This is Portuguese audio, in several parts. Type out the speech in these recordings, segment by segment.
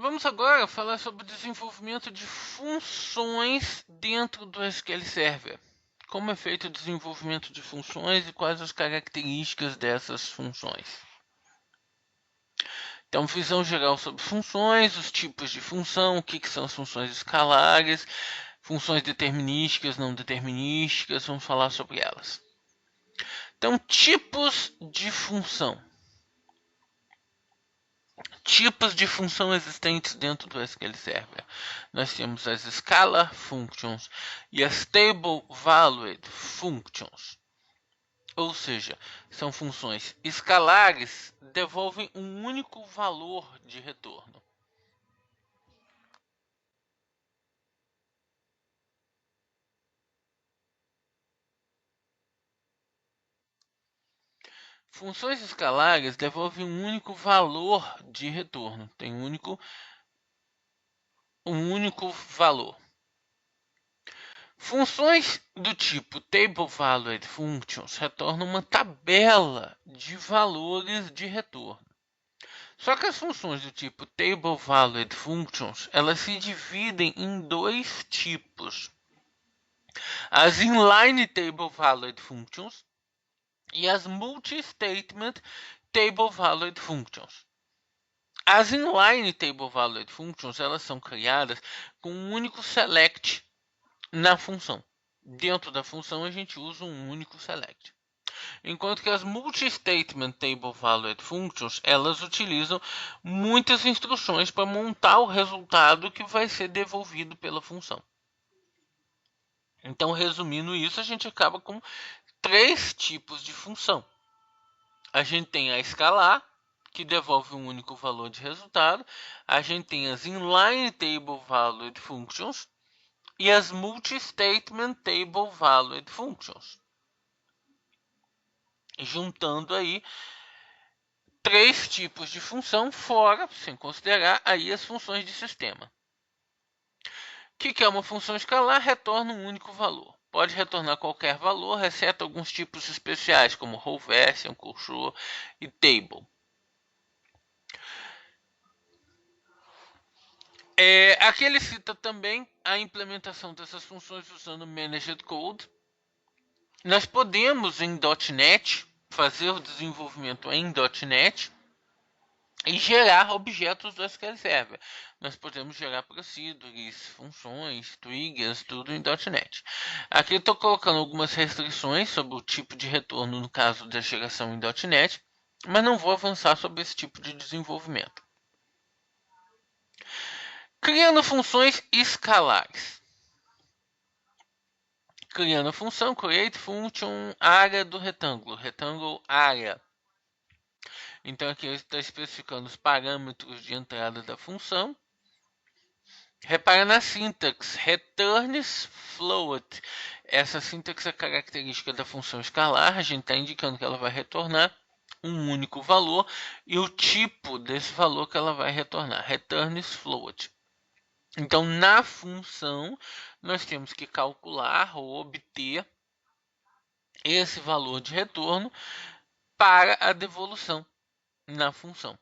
Vamos agora falar sobre o desenvolvimento de funções dentro do SQL Server. Como é feito o desenvolvimento de funções e quais as características dessas funções. Então, visão geral sobre funções, os tipos de função, o que são as funções escalares, funções determinísticas, não determinísticas, vamos falar sobre elas. Então, tipos de função. Tipos de função existentes dentro do SQL Server. Nós temos as Scalar Functions e as Table Valued Functions. Ou seja, são funções escalares, devolvem um único valor de retorno. Funções escalares devolvem um único valor de retorno. Tem um único valor. Funções do tipo Table Valued Functions retornam uma tabela de valores de retorno. Só que as funções do tipo Table Valued Functions, elas se dividem em dois tipos. As Inline Table Valued Functions e as Multi-Statement Table Valued Functions. As Inline Table Valued Functions, elas são criadas com um único select na função. Dentro da função a gente usa um único select. Enquanto que as Multi-Statement Table Valued Functions, elas utilizam muitas instruções para montar o resultado que vai ser devolvido pela função. Então, resumindo isso, a gente acaba com três tipos de função. A gente tem a escalar, que devolve um único valor de resultado. A gente tem as Inline Table Valued Functions e as Multi-Statement Table Valued Functions. Juntando aí três tipos de função, fora, sem considerar aí as funções de sistema. O que é uma função escalar? Retorna um único valor. Pode retornar qualquer valor, exceto alguns tipos especiais, como whole version, cursor e table. Aqui ele cita também a implementação dessas funções usando Managed Code. Nós podemos, em .NET, fazer o desenvolvimento em .NET e gerar objetos do SQL Server. Nós podemos gerar procedures, funções, triggers, tudo em .NET. Aqui eu estou colocando algumas restrições sobre o tipo de retorno no caso da geração em .NET, mas não vou avançar sobre esse tipo de desenvolvimento. Criando funções escalares. Criando a função create function área do retângulo, retângulo área. Então aqui está especificando os parâmetros de entrada da função. Repara na sintaxe, returns float. Essa sintaxe é característica da função escalar, a gente está indicando que ela vai retornar um único valor e o tipo desse valor que ela vai retornar, returns float. Então, na função, nós temos que calcular ou obter esse valor de retorno para a devolução na função.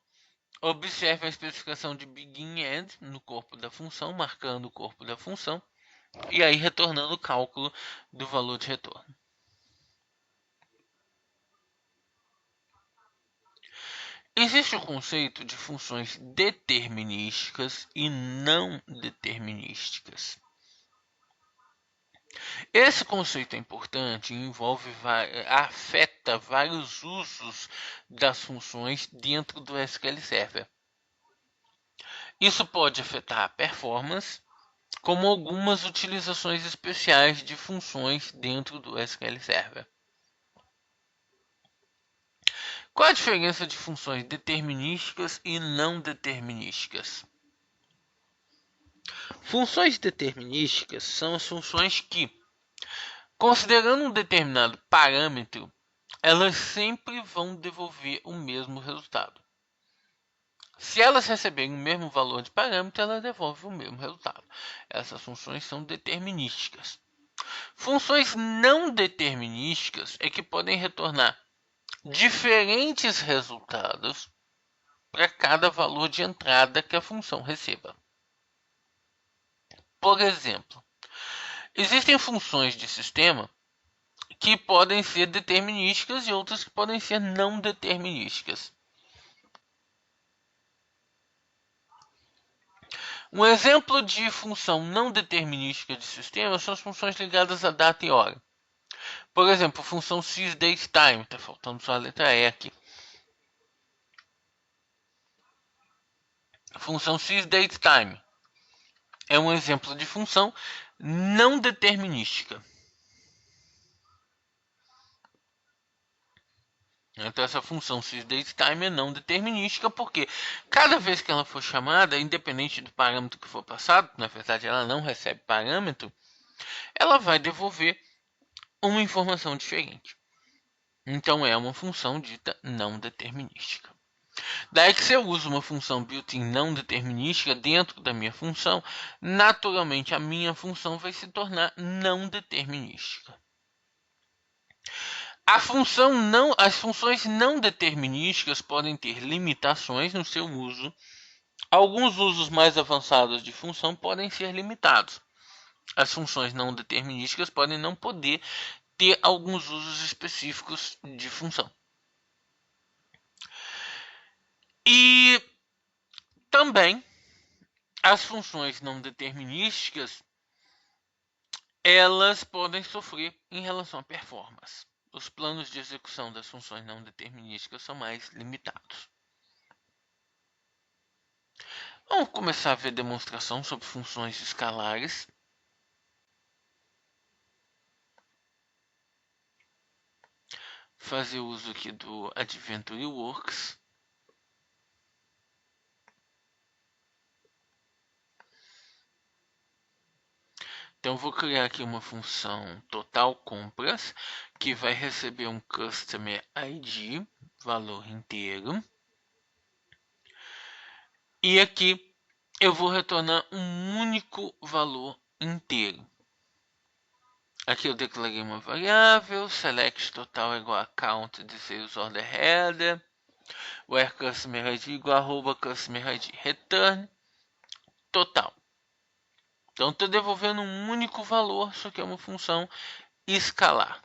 Observe a especificação de begin e end no corpo da função, marcando o corpo da função, e aí retornando o cálculo do valor de retorno. Existe o conceito de funções determinísticas e não determinísticas. Esse conceito é importante e afeta vários usos das funções dentro do SQL Server. Isso pode afetar a performance, como algumas utilizações especiais de funções dentro do SQL Server. Qual a diferença de funções determinísticas e não determinísticas? Funções determinísticas são as funções que, considerando um determinado parâmetro, elas sempre vão devolver o mesmo resultado. Se elas receberem o mesmo valor de parâmetro, elas devolvem o mesmo resultado. Essas funções são determinísticas. Funções não determinísticas é que podem retornar diferentes resultados para cada valor de entrada que a função receba. Por exemplo, existem funções de sistema que podem ser determinísticas e outras que podem ser não determinísticas. Um exemplo de função não determinística de sistema são as funções ligadas a data e hora. Por exemplo, a função sysDateTime, está faltando só a letra E aqui. A função sysDateTime é um exemplo de função não determinística. Então essa função sysDateTime é não determinística porque cada vez que ela for chamada, independente do parâmetro que for passado, na verdade ela não recebe parâmetro, ela vai devolver uma informação diferente. Então é uma função dita não determinística. Daí que se eu uso uma função built-in não determinística dentro da minha função, naturalmente a minha função vai se tornar não determinística. As funções não determinísticas podem ter limitações no seu uso. Alguns usos mais avançados de função podem ser limitados. As funções não determinísticas podem não poder ter alguns usos específicos de função. E também as funções não determinísticas elas podem sofrer em relação à performance. Os planos de execução das funções não determinísticas são mais limitados. Vamos começar a ver demonstração sobre funções escalares. Fazer uso aqui do Adventure Works. Então vou criar aqui uma função total compras que vai receber um customer ID, valor inteiro. E aqui eu vou retornar um único valor inteiro. Aqui eu declarei uma variável, select total é igual a count de sales order header, where customer ID igual a arroba customer ID, return total. Então estou devolvendo um único valor, isso aqui é uma função escalar.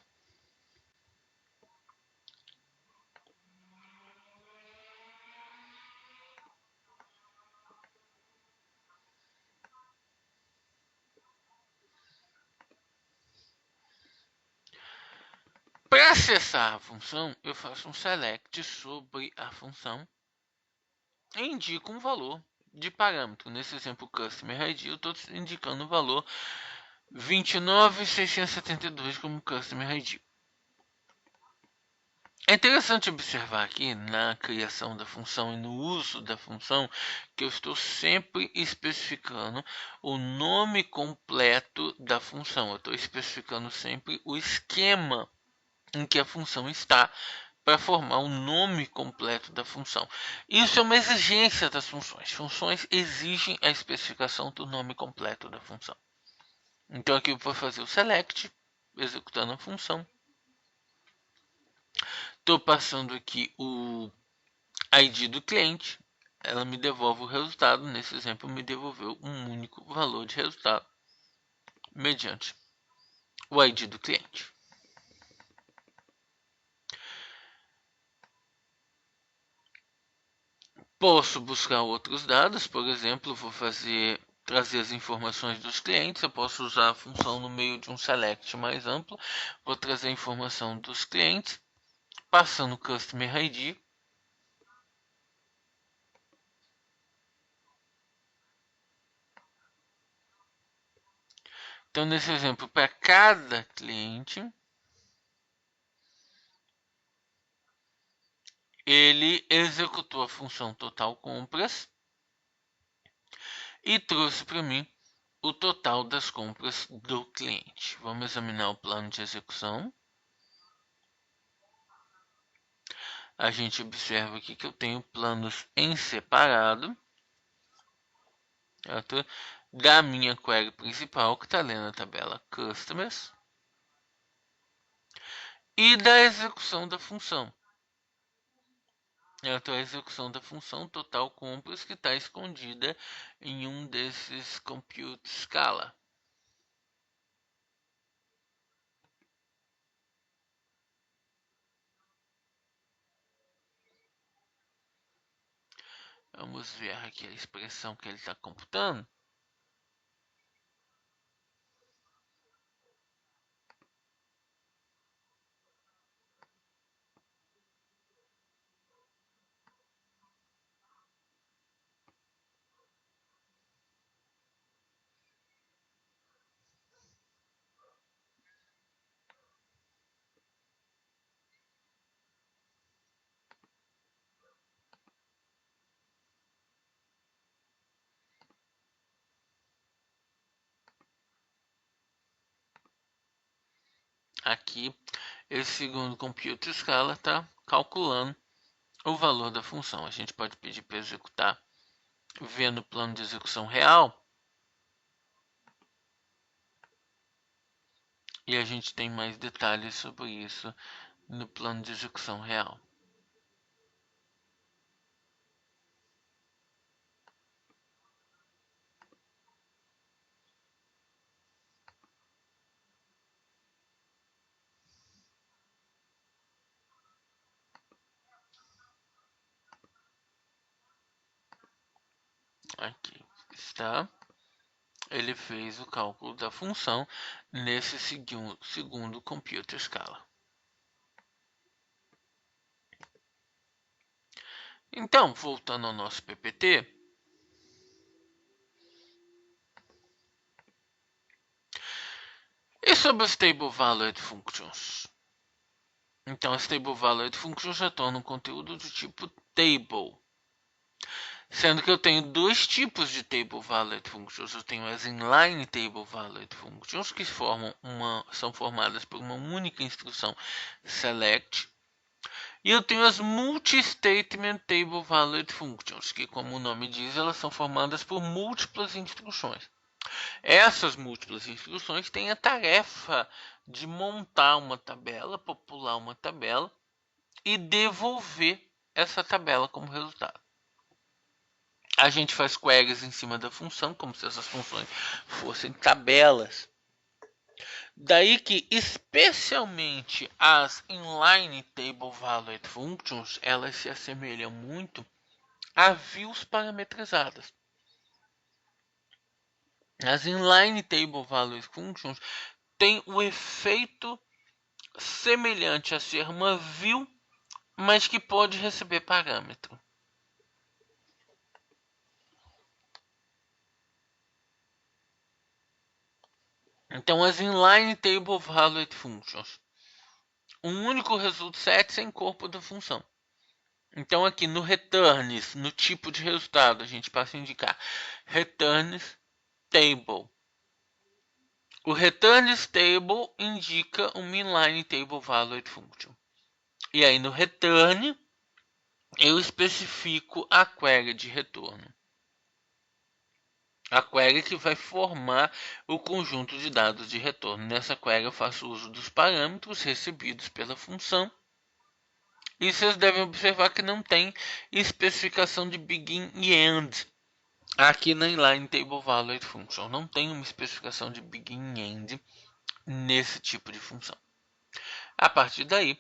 Para acessar a função, eu faço um select sobre a função e indico um valor de parâmetro. Nesse exemplo, Customer ID, eu estou indicando o valor 29.672 como Customer ID. É interessante observar aqui na criação da função e no uso da função que eu estou sempre especificando o nome completo da função. Eu estou especificando sempre o esquema em que a função está para formar o nome completo da função. Isso é uma exigência das funções. Funções exigem a especificação do nome completo da função. Então aqui eu vou fazer o select, executando a função. Estou passando aqui o ID do cliente. Ela me devolve o resultado. Nesse exemplo, me devolveu um único valor de resultado mediante o ID do cliente. Posso buscar outros dados, por exemplo, vou trazer as informações dos clientes. Eu posso usar a função no meio de um select mais amplo. Vou trazer a informação dos clientes, passando o Customer ID. Então, nesse exemplo, para cada cliente, ele executou a função total compras e trouxe para mim o total das compras do cliente. Vamos examinar o plano de execução. A gente observa aqui que eu tenho planos em separado, certo? Da minha query principal, que está lendo a tabela Customers, e da execução da função. a execução da função total compras que está escondida em um desses compute scala. Vamos ver aqui a expressão que ele está computando. Aqui, esse segundo compute scala está calculando o valor da função. A gente pode pedir para executar vendo o plano de execução real. E a gente tem mais detalhes sobre isso no plano de execução real. Aqui está. Ele fez o cálculo da função nesse segundo compute scala. Então, voltando ao nosso PPT, e sobre as Table Valued Functions? Então, as Table Valued Functions retornam conteúdo do tipo table. Sendo que eu tenho dois tipos de Table Valued Functions. Eu tenho as Inline Table Valued Functions, que são formadas por uma única instrução select. E eu tenho as Multi-Statement Table Valued Functions, que, como o nome diz, elas são formadas por múltiplas instruções. Essas múltiplas instruções têm a tarefa de montar uma tabela, popular uma tabela e devolver essa tabela como resultado. A gente faz queries em cima da função, como se essas funções fossem tabelas. Daí que, especialmente as inline table valued functions, elas se assemelham muito a views parametrizadas. As inline table valued functions têm o efeito semelhante a ser uma view, mas que pode receber parâmetro. Então, as inline table valued functions, um único result set sem corpo da função. Então, aqui no returns, no tipo de resultado, a gente passa a indicar returns table. O returns table indica uma inline table valued function. E aí no return eu especifico a query de retorno. A query que vai formar o conjunto de dados de retorno. Nessa query eu faço uso dos parâmetros recebidos pela função. E vocês devem observar que não tem especificação de begin e end. Aqui na inline table valued function não tem uma especificação de begin e end nesse tipo de função. A partir daí,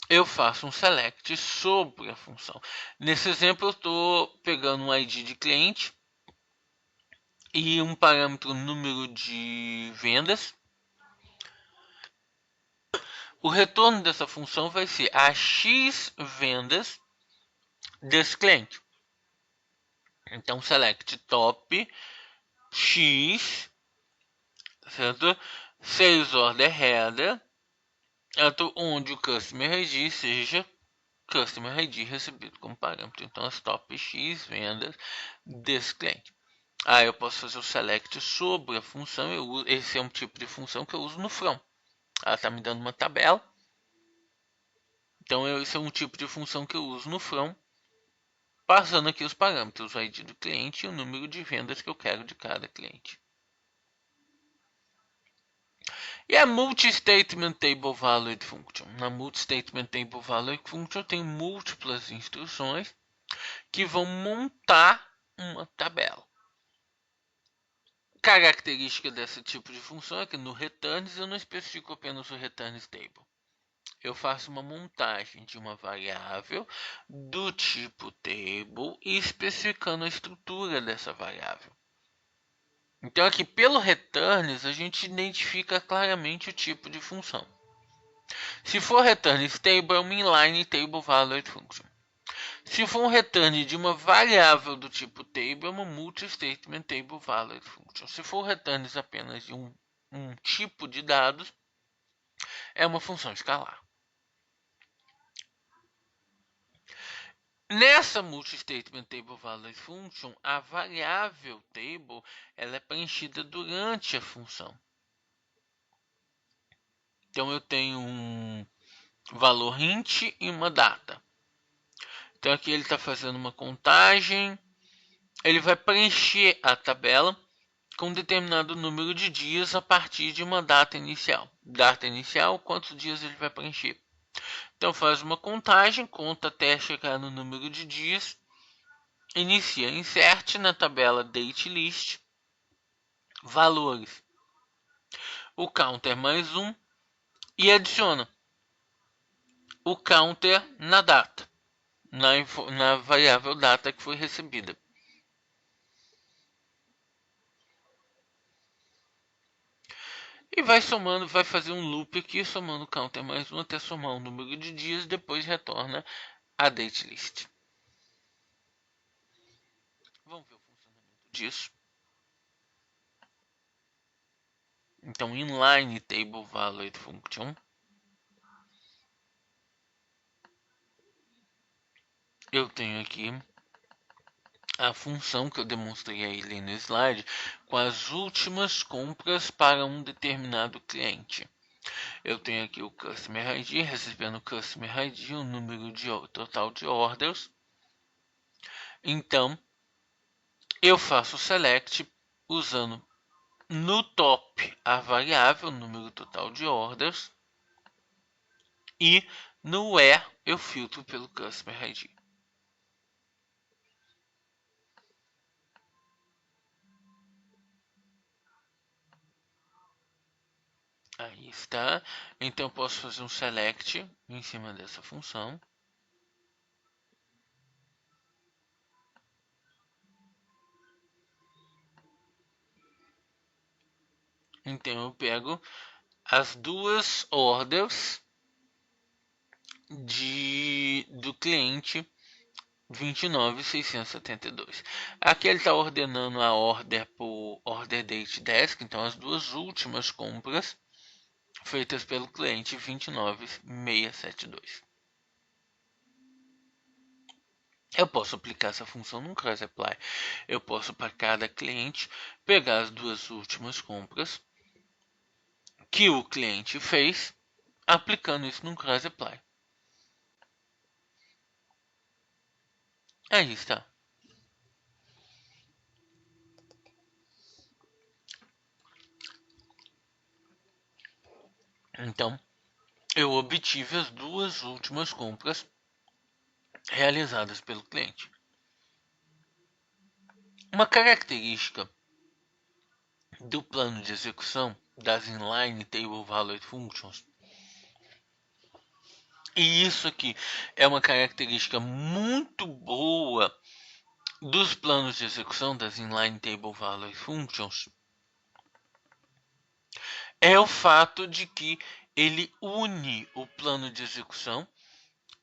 eu faço um select sobre a função. Nesse exemplo, eu estou pegando um ID de cliente e um parâmetro número de vendas. O retorno dessa função vai ser a x vendas desse cliente. Então, select top x, certo? Sales order header, onde o customer ID seja customer ID recebido como parâmetro. Então, as top x vendas desse cliente. Eu posso fazer o select sobre a função. Esse é um tipo de função que eu uso no from. Ela está me dando uma tabela. Então, esse é um tipo de função que eu uso no from, passando aqui os parâmetros, o ID do cliente e o número de vendas que eu quero de cada cliente. E a Multi-Statement Table Valued Function. Na Multi-Statement Table Valued Function tem múltiplas instruções que vão montar uma tabela. Característica desse tipo de função é que no returns eu não especifico apenas o returns table. Eu faço uma montagem de uma variável do tipo table e especificando a estrutura dessa variável. Então aqui pelo returns a gente identifica claramente o tipo de função. Se for returns table é uma inline table valued function. Se for um return de uma variável do tipo table, é uma multi-statement table valued function. Se for returns apenas de um tipo de dados, é uma função escalar. Nessa multi-statement table valued function, a variável table ela é preenchida durante a função. Então eu tenho um valor int e uma data. Então aqui ele está fazendo uma contagem. Ele vai preencher a tabela com um determinado número de dias a partir de uma data inicial. Data inicial, quantos dias ele vai preencher? Então faz uma contagem, conta até chegar no número de dias, inicia insert na tabela date list, valores, o counter mais 1 e adiciona o counter na data, na variável data que foi recebida. E vai somando, vai fazer um loop aqui, somando o counter mais 1 até somar o número de dias, depois retorna a date list. Vamos ver o funcionamento disso. Então, inline table valued function. Eu tenho aqui a função que eu demonstrei aí no slide com as últimas compras para um determinado cliente. Eu tenho aqui o Customer ID, recebendo o Customer ID, o número total de orders. Então, eu faço o select usando no top a variável, número total de orders, e no where eu filtro pelo Customer ID. Aí está. Então eu posso fazer um select em cima dessa função. Então eu pego as duas orders do cliente 29.672. Aqui ele está ordenando a order por order date desk, então as duas últimas compras feitas pelo cliente 29.672. Eu posso aplicar essa função no cross apply. Eu posso para cada cliente pegar as duas últimas compras que o cliente fez, aplicando isso no cross apply. Aí está. Então, eu obtive as duas últimas compras realizadas pelo cliente. Uma característica do plano de execução das inline table valued functions, e isso aqui é uma característica muito boa dos planos de execução das inline table valued functions, é o fato de que ele une o plano de execução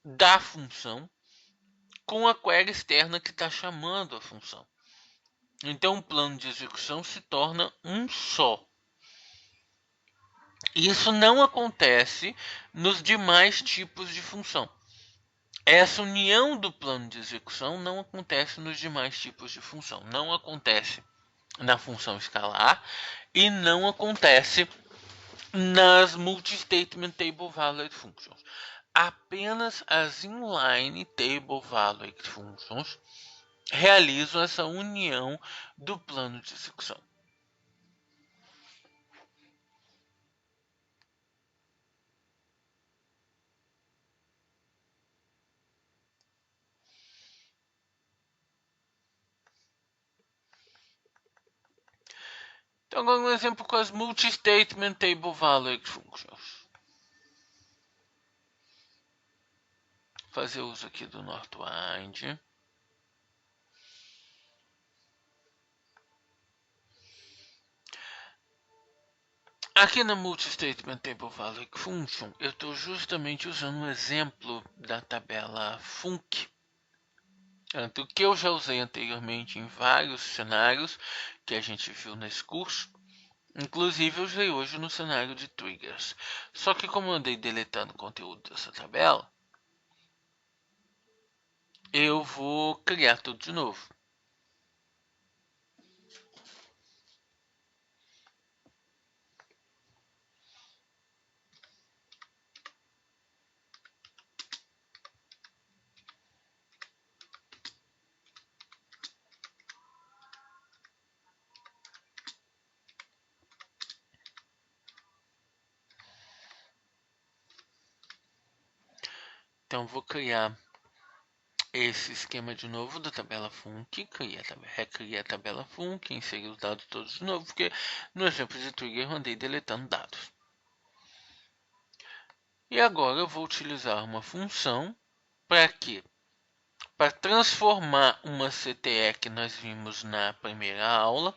da função com a query externa que está chamando a função. Então o plano de execução se torna um só. Isso não acontece nos demais tipos de função. Essa união do plano de execução não acontece nos demais tipos de função. Não acontece na função escalar e não acontece nas multi-statement table valued functions. Apenas as inline table valued functions realizam essa união do plano de execução. Então agora um exemplo com as multi-statement table valued functions. Fazer uso aqui do Northwind. Aqui na multi-statement table valued function, eu estou justamente usando um exemplo da tabela func, tanto que eu já usei anteriormente em vários cenários que a gente viu nesse curso. Inclusive eu usei hoje no cenário de triggers. Só que como eu andei deletando o conteúdo dessa tabela, eu vou criar tudo de novo. Então vou criar esse esquema de novo da tabela func, recriar a tabela func, inserir os dados todos de novo, porque no exemplo de trigger eu andei deletando dados. E agora eu vou utilizar uma função para quê? Para transformar uma CTE que nós vimos na primeira aula,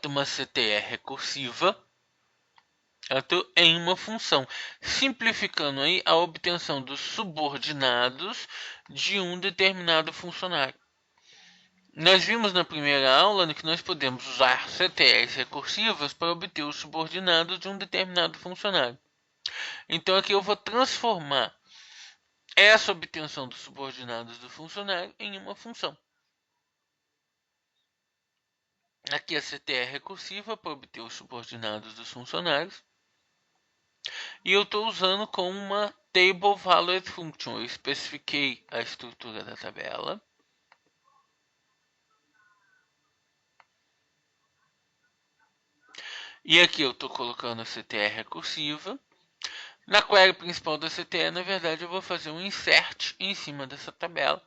uma CTE recursiva, em uma função, simplificando aí a obtenção dos subordinados de um determinado funcionário. Nós vimos na primeira aula que nós podemos usar CTEs recursivas para obter os subordinados de um determinado funcionário. Então aqui eu vou transformar essa obtenção dos subordinados do funcionário em uma função. Aqui a CTE é recursiva para obter os subordinados dos funcionários. E eu estou usando com uma table valued function. Eu especifiquei a estrutura da tabela. E aqui eu estou colocando a CTE recursiva. Na query principal da CTE, na verdade, eu vou fazer um insert em cima dessa tabela,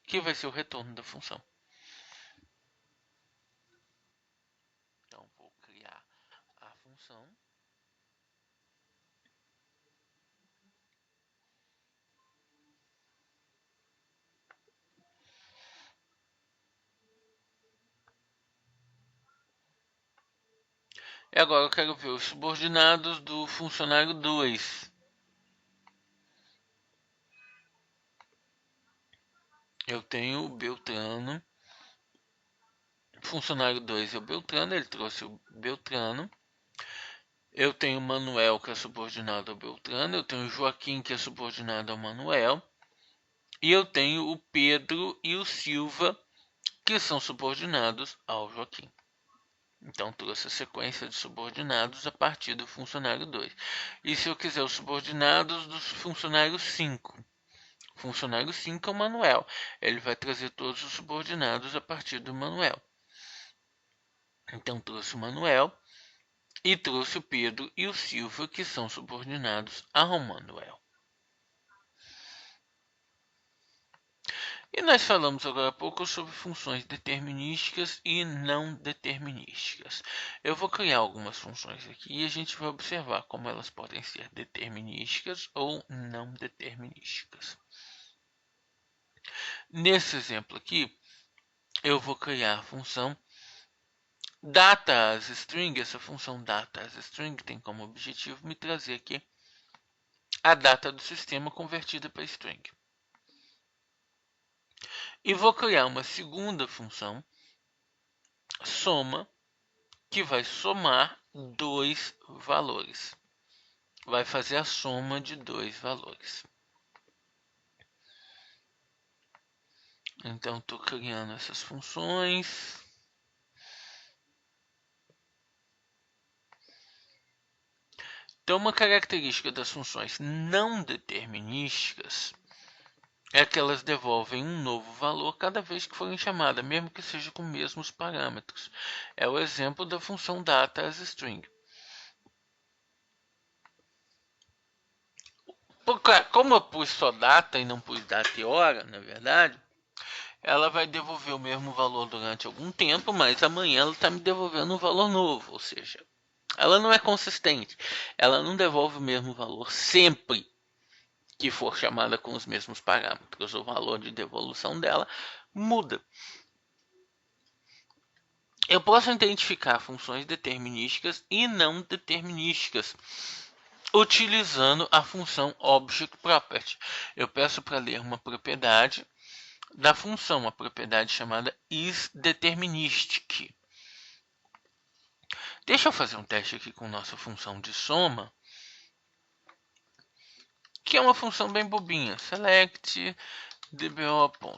que vai ser o retorno da função. Então, vou criar a função. E agora eu quero ver os subordinados do funcionário 2. Eu tenho o Beltrano. Funcionário 2 é o Beltrano, ele trouxe o Beltrano. Eu tenho o Manuel, que é subordinado ao Beltrano. Eu tenho o Joaquim, que é subordinado ao Manuel. E eu tenho o Pedro e o Silva, que são subordinados ao Joaquim. Então, trouxe a sequência de subordinados a partir do funcionário 2. E se eu quiser os subordinados do funcionário 5? O funcionário 5 é o Manuel. Ele vai trazer todos os subordinados a partir do Manuel. Então, trouxe o Manuel e trouxe o Pedro e o Silva, que são subordinados ao Manuel. E nós falamos agora há pouco sobre funções determinísticas e não determinísticas. Eu vou criar algumas funções aqui e a gente vai observar como elas podem ser determinísticas ou não determinísticas. Nesse exemplo aqui, eu vou criar a função data_as_string. Essa função data_as_string tem como objetivo me trazer aqui a data do sistema convertida para string. E vou criar uma segunda função, soma, que vai somar dois valores. Vai fazer a soma de dois valores. Então, estou criando essas funções. Então, uma característica das funções não determinísticas é que elas devolvem um novo valor cada vez que forem chamadas, mesmo que seja com os mesmos parâmetros. É o exemplo da função data_as_string. Como eu pus só data e não pus data e hora, na verdade, ela vai devolver o mesmo valor durante algum tempo, mas amanhã ela está me devolvendo um valor novo, ou seja, ela não é consistente, ela não devolve o mesmo valor sempre que for chamada com os mesmos parâmetros. O valor de devolução dela muda. Eu posso identificar funções determinísticas e não determinísticas utilizando a função object_property. Eu peço para ler uma propriedade da função, uma propriedade chamada isDeterministic. Deixa eu fazer um teste aqui com nossa função de soma, que é uma função bem bobinha. Select dbo.soma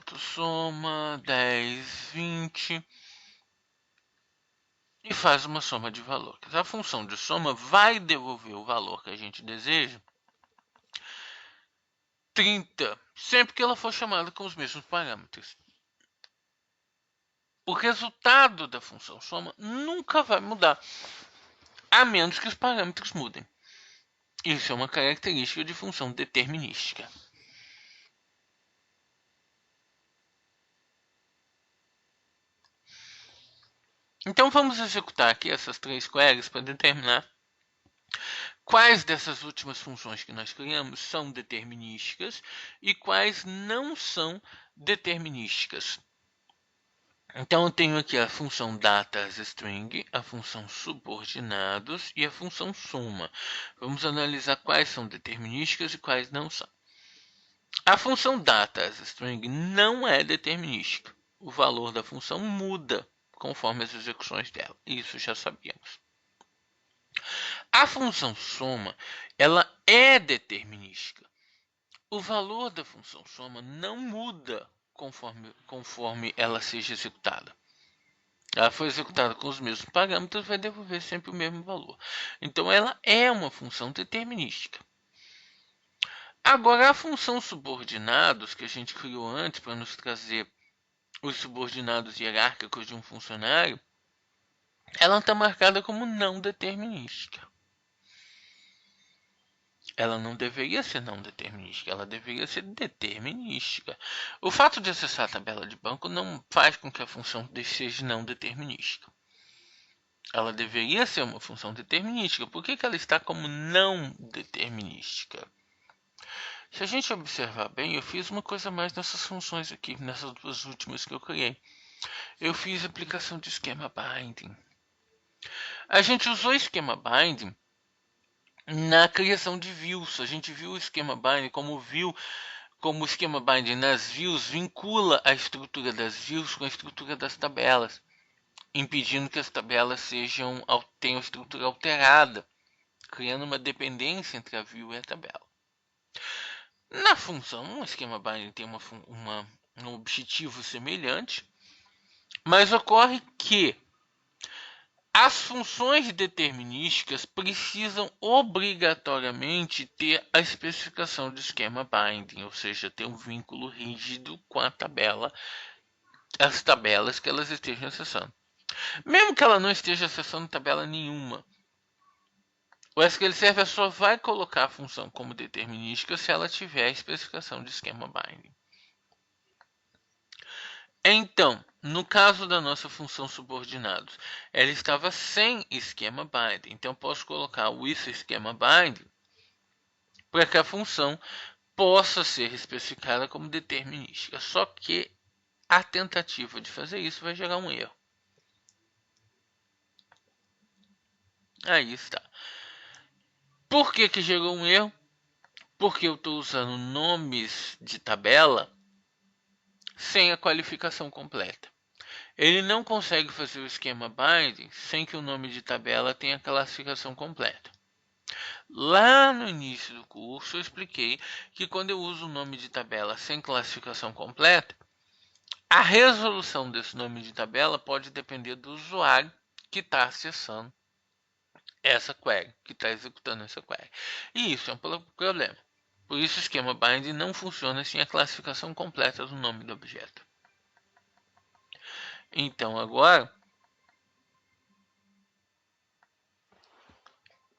10, 20 e faz uma soma de valores. A função de soma vai devolver o valor que a gente deseja, 30, sempre que ela for chamada com os mesmos parâmetros. O resultado da função soma nunca vai mudar, a menos que os parâmetros mudem. Isso é uma característica de função determinística. Então vamos executar aqui essas três queries para determinar quais dessas últimas funções que nós criamos são determinísticas e quais não são determinísticas. Então eu tenho aqui a função data_string, a função subordinados e a função soma. Vamos analisar quais são determinísticas e quais não são. A função data_string não é determinística. O valor da função muda conforme as execuções dela. Isso já sabíamos. A função soma, ela é determinística. O valor da função soma não muda conforme ela seja executada. Ela foi executada com os mesmos parâmetros, vai devolver sempre o mesmo valor. Então ela é uma função determinística. Agora a função subordinados, que a gente criou antes para nos trazer os subordinados hierárquicos de um funcionário, ela está marcada como não determinística. Ela não deveria ser não determinística, ela deveria ser determinística. O fato de acessar a tabela de banco não faz com que a função seja não determinística. Ela deveria ser uma função determinística. Por que ela está como não determinística? Se a gente observar bem, eu fiz uma coisa mais nessas funções aqui, nessas duas últimas que eu criei. Eu fiz aplicação de esquema binding. A gente usou esquema binding na criação de views. A gente viu o esquema binding como o esquema binding nas views vincula a estrutura das views com a estrutura das tabelas, impedindo que as tabelas tenham estrutura alterada, criando uma dependência entre a view e a tabela. Na função, o esquema binding tem um objetivo semelhante, mas ocorre que as funções determinísticas precisam obrigatoriamente ter a especificação de esquema binding, ou seja, ter um vínculo rígido com a tabela, as tabelas que elas estejam acessando. Mesmo que ela não esteja acessando tabela nenhuma, o SQL Server só vai colocar a função como determinística se ela tiver a especificação de esquema binding. Então, no caso da nossa função subordinados, ela estava sem esquema binding. Então, posso colocar o isso esquema binding para que a função possa ser especificada como determinística. Só que a tentativa de fazer isso vai gerar um erro. Aí está. Por que gerou um erro? Porque eu estou usando nomes de tabela sem a qualificação completa. Ele não consegue fazer o esquema binding sem que o nome de tabela tenha a classificação completa. Lá no início do curso eu expliquei que quando eu uso o nome de tabela sem classificação completa, a resolução desse nome de tabela pode depender do usuário que está acessando essa query, que está executando essa query. E isso é um problema. Por isso o esquema binding não funciona sem a classificação completa do nome do objeto. Então agora,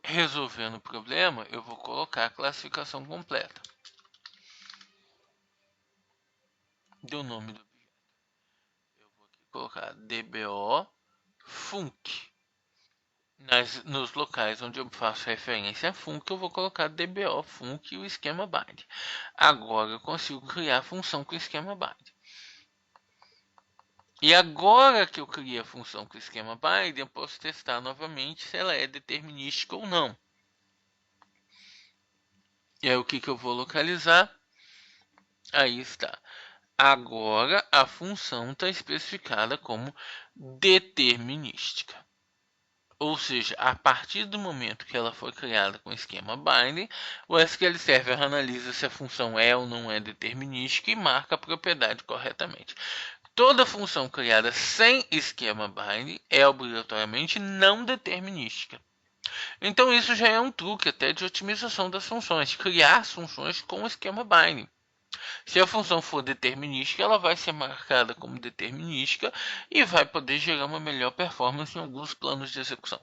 resolvendo o problema, eu vou colocar a classificação completa do nome do objeto. colocar DBO func. Nos locais onde eu faço referência a func, eu vou colocar DBO func e o esquema bind. Agora eu consigo criar a função com o esquema bind. E agora que eu criei a função com o esquema bind, eu posso testar novamente se ela é determinística ou não. E aí o que eu vou localizar? Aí está. Agora a função está especificada como determinística. Ou seja, a partir do momento que ela foi criada com o esquema binding, o SQL Server analisa se a função é ou não é determinística e marca a propriedade corretamente. Toda função criada sem esquema binding é obrigatoriamente não determinística. Então isso já é um truque até de otimização das funções, criar funções com esquema binding. Se a função for determinística, ela vai ser marcada como determinística e vai poder gerar uma melhor performance em alguns planos de execução.